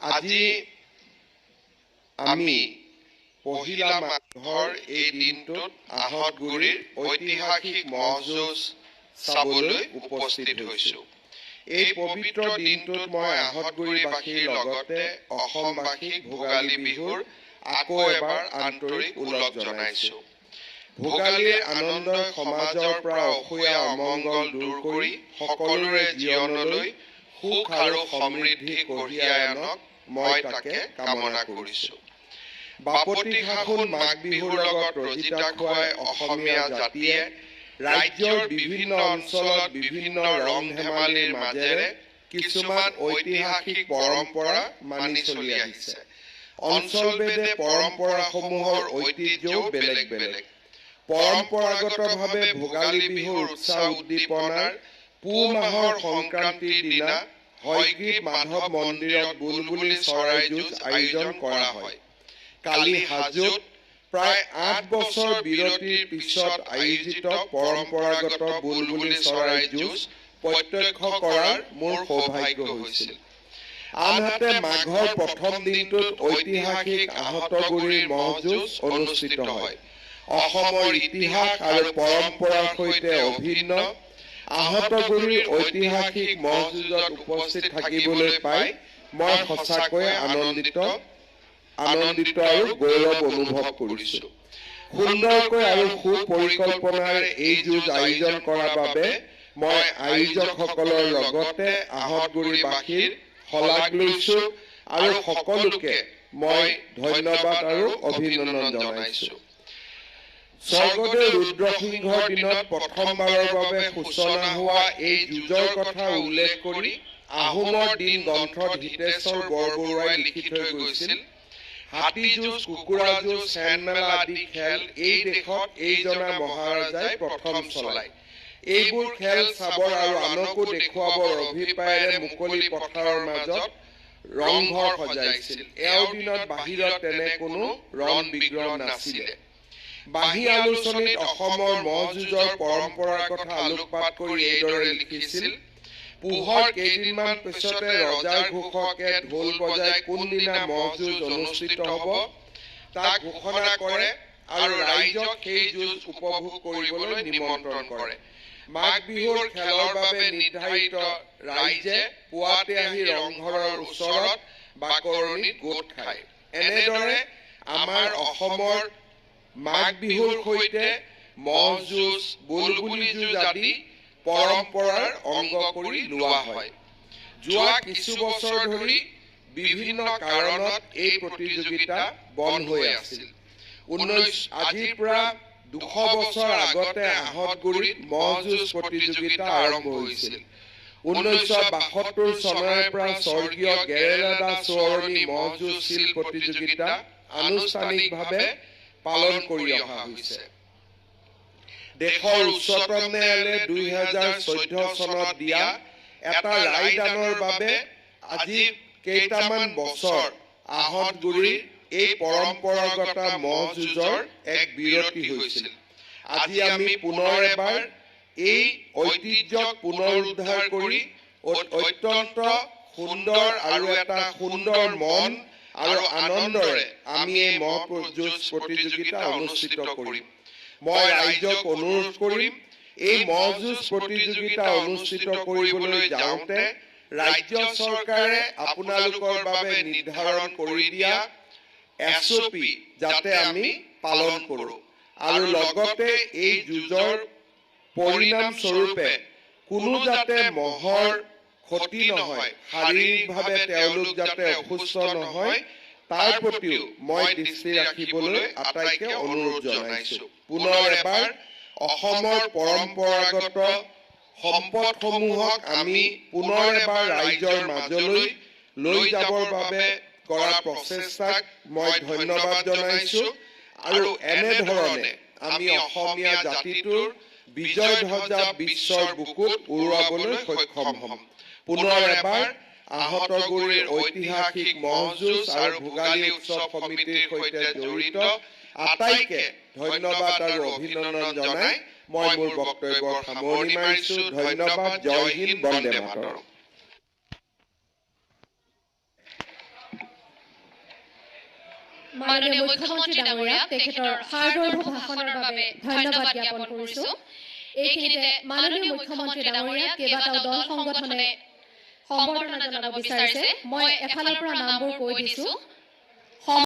আজি আমি পহিলা মাঘৰ এই দিনটোত আহতগুৰিৰ ঐতিহাসিক ম'হ যুঁজ চাবলৈ উপস্থিত হৈছোঁ। এই পবিত্ৰ দিনটোত মই আহতগুৰিবাসীৰ লগতে অসমবাসীক ভোগালী বিহুৰ আকৌ এবাৰ আন্তৰিক ওলগ জনাইছোঁ। ভোগালীৰ আনন্দই সমাজৰ পৰা অসূয়া অমংগল দূৰ কৰি সকলোৰে জীৱনলৈ সুখ আৰু সমৃদ্ধি কঢ়িয়াই আনক মই তাকে কামনা কৰিছোঁ। বাপতি সাহোন মাঘ বিহুৰ লগত ৰজিতা খুৱাই অসমীয়া জাতিয়ে ৰাজ্যৰ বিভিন্ন অঞ্চলত বিভিন্ন ৰং ধেমালিৰ মাজেৰে কিছুমান ঐতিহাসিক পৰম্পৰা মানি চলি আহিছে। অঞ্চলভেদে পৰম্পৰাসমূহৰ ঐতিহ্যও বেলেগ বেলেগ। পৰম্পৰাগতভাৱে ভোগালী বিহুৰ উৎসাহ উদ্দীপনাৰ পুহ মাহৰ সংক্ৰান্তিৰ দিনা হয়গ্ৰীৱ মাধৱ মন্দিৰত বুলবুলি চৰাই যুঁজ আয়োজন কৰা হয়। কালি হাজোত প্ৰায় ৮ বছৰ বিৰতিৰ পিছত আয়োজিত পৰম্পৰাগত বুলবুলি চৰাই যুঁজ প্ৰত্যক্ষ কৰাৰ মোৰ সৌভাগ্য হৈছিল। আনহাতে মাঘৰ প্ৰথম দিনটোত ঐতিহাসিক আহতগুৰিৰ ম'হ যুঁজ অনুষ্ঠিত হয়। অসমৰ ইতিহাস আৰু পৰম্পৰাৰ সৈতে অভিন্ন আহতগুৰিৰ ঐতিহাসিক ম'হ যুঁজত উপস্থিত থাকিবলৈ পাই মই সঁচাকৈয়ে আনন্দিত আৰু গৌৰৱ অনুভৱ কৰিছোঁ। সুন্দৰকৈ আৰু সুপৰিকল্পনাৰে এই যুঁজ আয়োজন কৰাৰ বাবে মই আয়োজকসকলৰ লগতে আহতগুৰিবাসীৰ শলাগ লৈছোঁ আৰু সকলোকে মই ধন্যবাদ আৰু অভিনন্দন জনাইছোঁ। স্বৰ্গদেউ ৰুদ্ৰসিংহৰ দিনত প্ৰথমবাৰৰ বাবে সূচনা হোৱা এই যুঁজৰ কথা উল্লেখ কৰি আহোমৰ দিন গ্ৰন্থত হিতেশ্বৰ বৰবৰুৱাই লিখি থৈ গৈছিল, হাতী যুঁজ, কুকুৰা যুঁজ, চেনমেলা আদি খেল এই দেশত এইজনা মহাৰজাই প্ৰথম চলায়। এইবোৰ খেল চাবৰ আৰু আনকো দেখুৱাবৰ অভিপ্ৰায়েৰে মুকলি পথাৰৰ মাজত ৰংঘৰ সজাইছিল। এওঁৰ দিনত বাহিৰত তেনে কোনো ৰণ বিগ্ৰহ নাছিলে। বাঁহী আলোচনীত অসমৰ ম'হ যুঁজৰ পৰম্পৰাৰ কথা আলোকপাত কৰি এইদৰে লিখিছিল, পুহৰ কেইদিনমান পিছতে ৰজাৰ ঘোষকে ঢোল বজাই কোনদিনা ম'হ যুঁজ অনুষ্ঠিত হ'ব তাক ঘোষণা কৰে আৰু ৰাইজক সেই যুঁজ উপভোগ কৰিবলৈ নিমন্ত্ৰণ কৰে। মাঘ বিহুৰ খেলৰ বাবে নিৰ্ধাৰিত ৰাইজে পুৱাতে আহি ৰংঘৰৰ ওচৰত বাকৰণিত গোট খায়। এনেদৰে আমাৰ অসমৰ মাঘ বিহুৰ সৈতে ম'হ যুঁজ, বুলবুলি যুঁজ আদি পৰম্পৰাৰ অংগ কৰি লোৱা হয়। যোৱা কিছু বছৰ ধৰি বিভিন্ন কাৰণত এই প্ৰতিযোগিতা বন্ধ হৈ আছিল। আজিৰ পৰা ২০০ বছৰ আগতে আহতগুৰিত ম'হ যুঁজ প্ৰতিযোগিতা আৰম্ভ হৈছিল। ১৯৭২ চনৰে পৰা স্বৰ্গীয় গেৰেলা দাস সোঁৱৰণী ম'হ যুঁজ শিল প্ৰতিযোগিতা আনুষ্ঠানিকভাৱে পালন কৰি অহা হৈছে। দেশৰ উচ্চতম ন্যায়ালয়ে ২০১৪ চনত দিয়া এটা ৰায়দানৰ বাবে আজি কেইটামান বছৰ আহতগুৰিৰ এই পৰম্পৰাগত ম'হ যুঁজৰ এক বিৰতি হৈছিল। আজি আমি পুনৰ এবাৰ এই ঐতিহ্যক পুনৰুদ্ধাৰ কৰি অত্যন্ত সুন্দৰ আৰু এটা সুন্দৰ মন আৰু আনন্দৰে আমি এই ম'হ যুঁজ প্ৰতিযোগিতা অনুষ্ঠিত কৰিম। মই ৰাইজক অনুৰোধ কৰিম, এই ম'হ যুঁজ প্ৰতিযোগিতা অনুষ্ঠিত কৰিবলৈ যাওঁতে ৰাজ্য চৰকাৰে আপোনালোকৰ বাবে নিৰ্ধাৰণ কৰি দিয়া SOP যাতে আমি পালন কৰোঁ আৰু লগতে এই যুঁজৰ পৰিণাম স্বৰূপে কোনো যাতে ম'হৰ ক্ষতি নহয়, শাৰীৰিকভাৱে তেওঁলোক যাতে অসুস্থ নহয় তাৰ প্ৰতিও মই দৃষ্টি ৰাখিবলৈ আটাইকে অনুৰোধ জনাইছোঁ। পুনৰ এবাৰ অসমৰ পৰম্পৰাগত সম্পদসমূহক আমি পুনৰ এবাৰ ৰাইজৰ মাজলৈ লৈ যাবৰ বাবে কৰা প্ৰচেষ্টাক মই ধন্যবাদ জনাইছোঁ আৰু এনেধৰণে আমি অসমীয়া জাতিটোৰ বিজয় ধ্বজা বিশ্বৰ বুকুত উৰুৱাবলৈ সক্ষম হ'ম। পুনৰ এবাৰ আহতগুৰিৰ ঐতিহাসিক ম'হ যুঁজ আৰু ভোগালী উৎসৱ সমিতিৰ সৈতে জড়িত আটাইকে ধন্যবাদ আৰু অভিনন্দন জনাই মই মোৰ বক্তব্যৰ সামৰণি মাৰিছোঁ। ধন্যবাদ। জয় হিন্দ, বন্দে মাতৰম। মাননীয় মুখ্যমন্ত্ৰী ডাঙৰীয়াক তেখেতৰ সাৰ্বভৌম ভাষণৰ বাবে ধন্যবাদ জ্ঞাপন কৰিছোঁ। এইখিনিতে মাননীয় মুখ্যমন্ত্ৰী ডাঙৰীয়াক কেইবাটাও দল সংগঠনে সম্বৰ্ধনা জনাব বিচাৰিছে। মই এফালৰ পৰা নামবোৰ কৈ দিছোঁ।